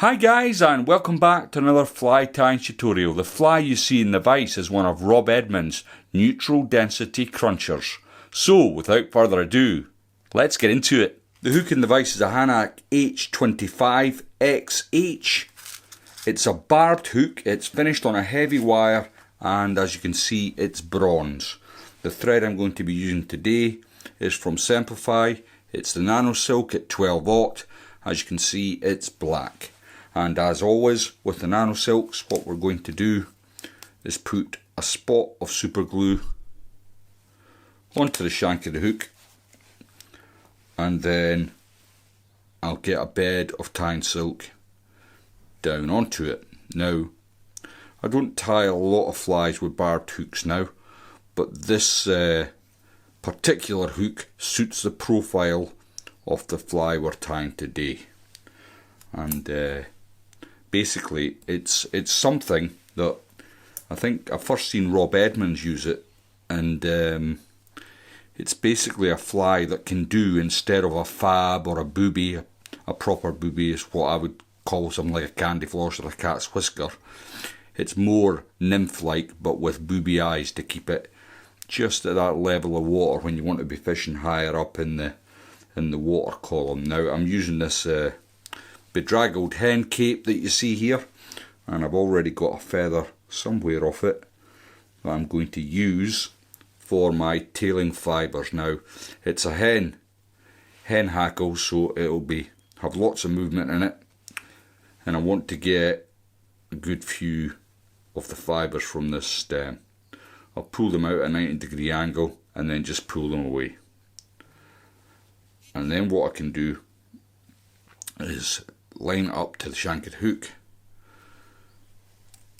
Hi guys, and welcome back to another fly tying tutorial. The fly you see in the vise is one of Rob Edmunds' neutral density crunchers. So without further ado, let's get into it. The hook in the vise is a Hackle H25XH. It's a barbed hook, it's finished on a heavy wire, and as you can see it's bronze. The thread I'm going to be using today is from Simplify. It's the Nano Silk at 12/0. As you can see, it's black. And as always with the Nano Silks, what we're going to do is put a spot of super glue onto the shank of the hook, and then I'll get a bed of tying silk down onto it. Now, I don't tie a lot of flies with barbed hooks now, but this particular hook suits the profile of the fly we're tying today. And basically it's something that I think I've first seen Rob Edmunds use it, and it's basically a fly that can do, instead of a fab or a booby, a proper booby is what I would call something like a candy floss or a cat's whisker. It's more nymph-like, but with booby eyes to keep it just at that level of water when you want to be fishing higher up in the water column. Now I'm using this bedraggled hen cape that you see here, and I've already got a feather somewhere off it that I'm going to use for my tailing fibres. Now it's a hen hackle, so it'll have lots of movement in it, and I want to get a good few of the fibres from this stem. I'll pull them out at a 90-degree angle and then just pull them away. And then what I can do is line it up to the shank of the hook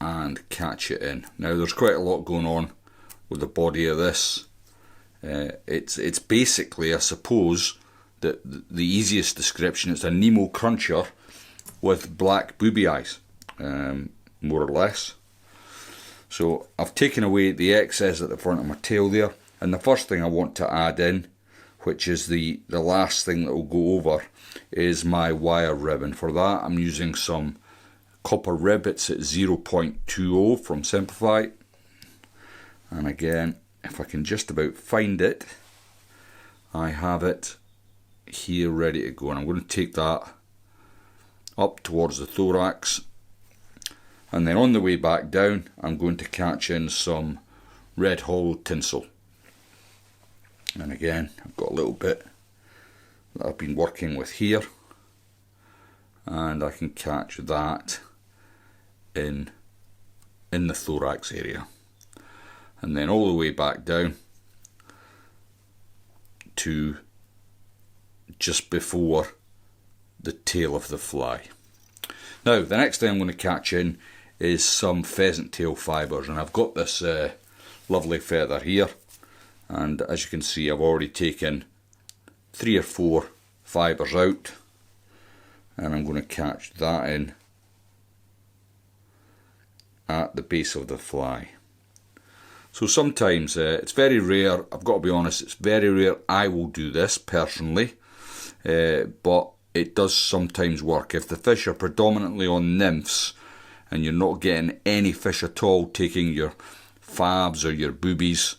and catch it in. Now there's quite a lot going on with the body of this. It's basically, I suppose, the easiest description, it's a Nemo Cruncher with black booby eyes, more or less. So I've taken away the excess at the front of my tail there, and the first thing I want to add in, which is the last thing that will go over, is my wire ribbon. For that I'm using some copper rib. It's at 0.20 from Simplify, and again, if I can just about find it, I have it here ready to go, and I'm going to take that up towards the thorax, and then on the way back down I'm going to catch in some red hollow tinsel. And again, I've got a little bit that I've been working with here, and I can catch that in the thorax area, and then all the way back down to just before the tail of the fly. Now the next thing I'm going to catch in is some pheasant tail fibres, and I've got this lovely feather here, and as you can see I've already taken 3 or 4 fibres out, and I'm going to catch that in at the base of the fly. So sometimes it's very rare, I've got to be honest, it's very rare I will do this personally, but it does sometimes work. If the fish are predominantly on nymphs and you're not getting any fish at all taking your fabs or your boobies,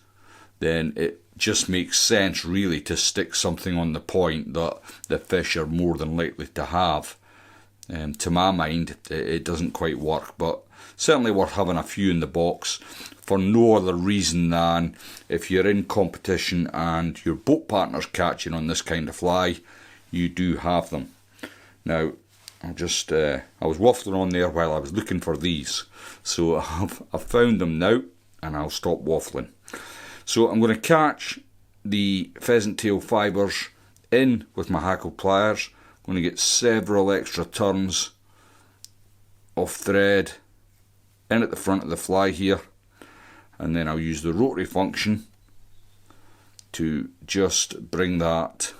then it just makes sense really to stick something on the point that the fish are more than likely to have. To my mind, it doesn't quite work, but certainly worth having a few in the box for no other reason than if you're in competition and your boat partner's catching on this kind of fly, you do have them. Now I was waffling on there while I was looking for these, so I've found them now, and I'll stop waffling. So I'm going to catch the pheasant tail fibres in with my Hackle pliers. I'm going to get several extra turns of thread in at the front of the fly here, and then I'll use the rotary function to just bring that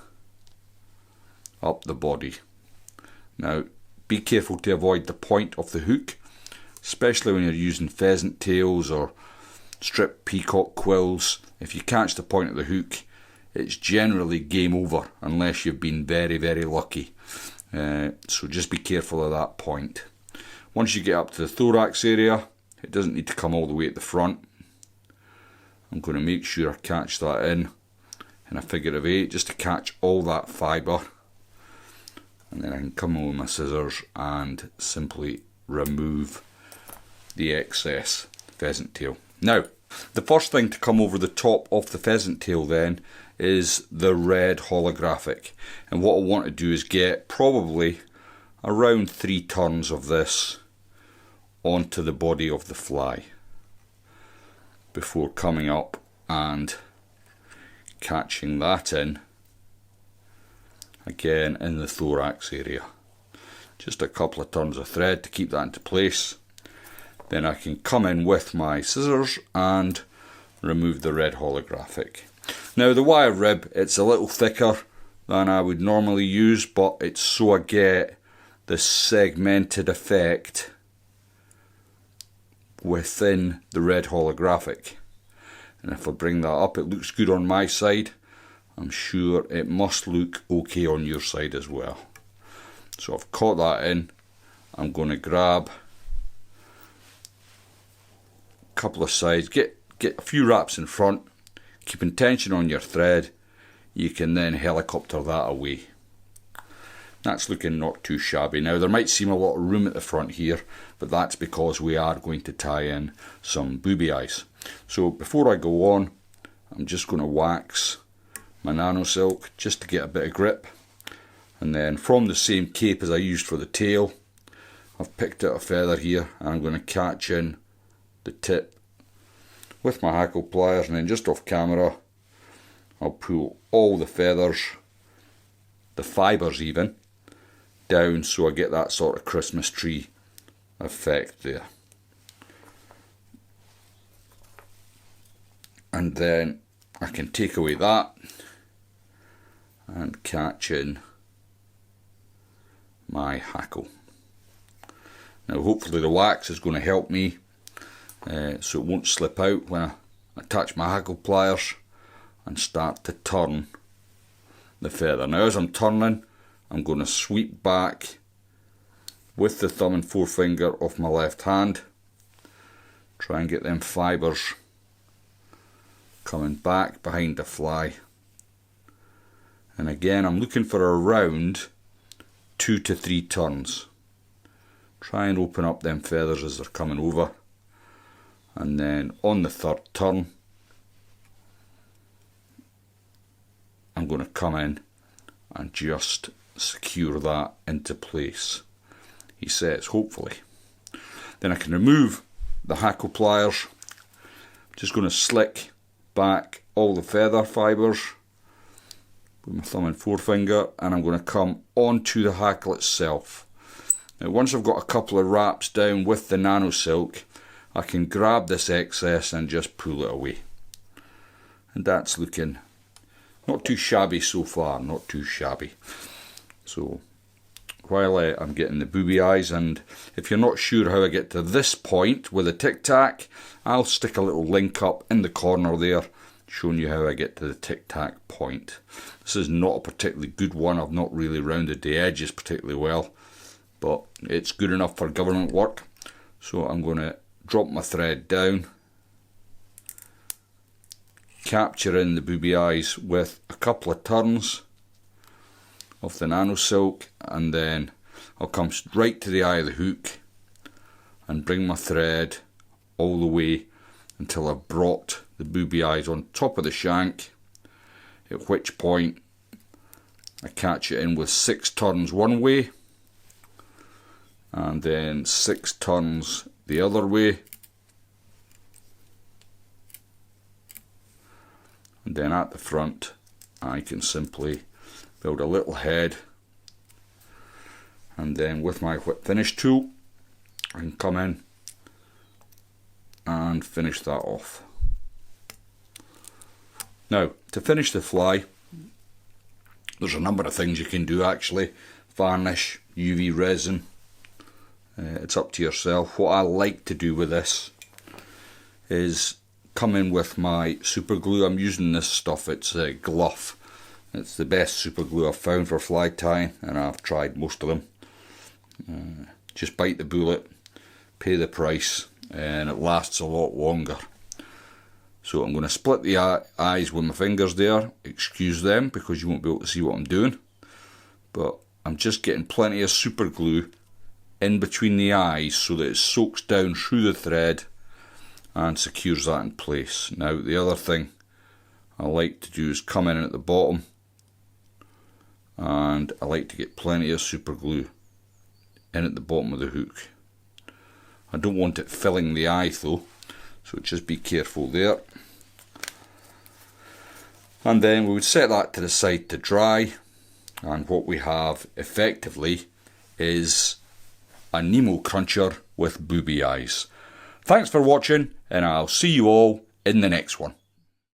up the body. Now be careful to avoid the point of the hook, especially when you're using pheasant tails or striped peacock quills. If you catch the point of the hook, it's generally game over unless you've been very, very lucky. so just be careful of that point. Once you get up to the thorax area, it doesn't need to come all the way at the front. I'm going to make sure I catch that in a figure of 8, just to catch all that fibre. And then I can come in with my scissors and simply remove the excess pheasant tail. Now, the first thing to come over the top of the pheasant tail then is the red holographic. And what I want to do is get probably around 3 turns of this onto the body of the fly before coming up and catching that in again in the thorax area. Just a couple of turns of thread to keep that into place. Then I can come in with my scissors and remove the red holographic. Now the wire rib, it's a little thicker than I would normally use, but it's so I get the segmented effect within the red holographic. And if I bring that up, it looks good on my side. I'm sure it must look okay on your side as well. So I've caught that in. I'm going to grab a couple of sides, get a few wraps in front, keeping tension on your thread. You can then helicopter that away. That's looking not too shabby. Now there might seem a lot of room at the front here, but that's because we are going to tie in some booby eyes. So before I go on, I'm just going to wax my nano silk just to get a bit of grip. And then from the same cape as I used for the tail, I've picked out a feather here and I'm going to catch in the tip with my hackle pliers, and then just off camera I'll pull all the feathers, the fibres even, down so I get that sort of Christmas tree effect there. And then I can take away that and catch in my hackle. Now hopefully the wax is going to help me so it won't slip out when I attach my hackle pliers and start to turn the feather. Now as I'm turning, I'm going to sweep back with the thumb and forefinger of my left hand, try and get them fibres coming back behind the fly. And again, I'm looking for around 2 to 3 turns. Try and open up them feathers as they're coming over. And then on the third turn, I'm going to come in and just secure that into place. He says, hopefully. Then I can remove the hackle pliers. Just going to slick back all the feather fibres with my thumb and forefinger, and I'm going to come onto the hackle itself. Now once I've got a couple of wraps down with the nano silk, I can grab this excess and just pull it away. And that's looking not too shabby so far, not too shabby. So while I'm getting the booby eyes, and if you're not sure how I get to this point with a TicToc, I'll stick a little link up in the corner there showing you how I get to the TicToc point. This is not a particularly good one. I've not really rounded the edges particularly well, but it's good enough for government work. So I'm going to drop my thread down, capture in the booby eyes with a couple of turns of the nano silk, and then I'll come right to the eye of the hook and bring my thread all the way until I've brought the booby eyes on top of the shank, at which point I catch it in with 6 turns one way and then 6 turns the other way, and then at the front I can simply build a little head, and then with my whip finish tool I can come in and finish that off. Now to finish the fly, there's a number of things you can do actually. Varnish, UV resin, it's up to yourself. What I like to do with this is come in with my super glue. I'm using this stuff, it's Gluff. It's the best super glue I've found for fly tying, and I've tried most of them. Just bite the bullet, pay the price, and it lasts a lot longer. So I'm going to split the eyes with my fingers there. Excuse them because you won't be able to see what I'm doing. But I'm just getting plenty of super glue in between the eyes so that it soaks down through the thread and secures that in place. Now the other thing I like to do is come in at the bottom, and I like to get plenty of super glue in at the bottom of the hook. I don't want it filling the eye though, so just be careful there. And then we would set that to the side to dry, and what we have effectively is a Nemo Cruncher with booby eyes. Thanks for watching, and I'll see you all in the next one.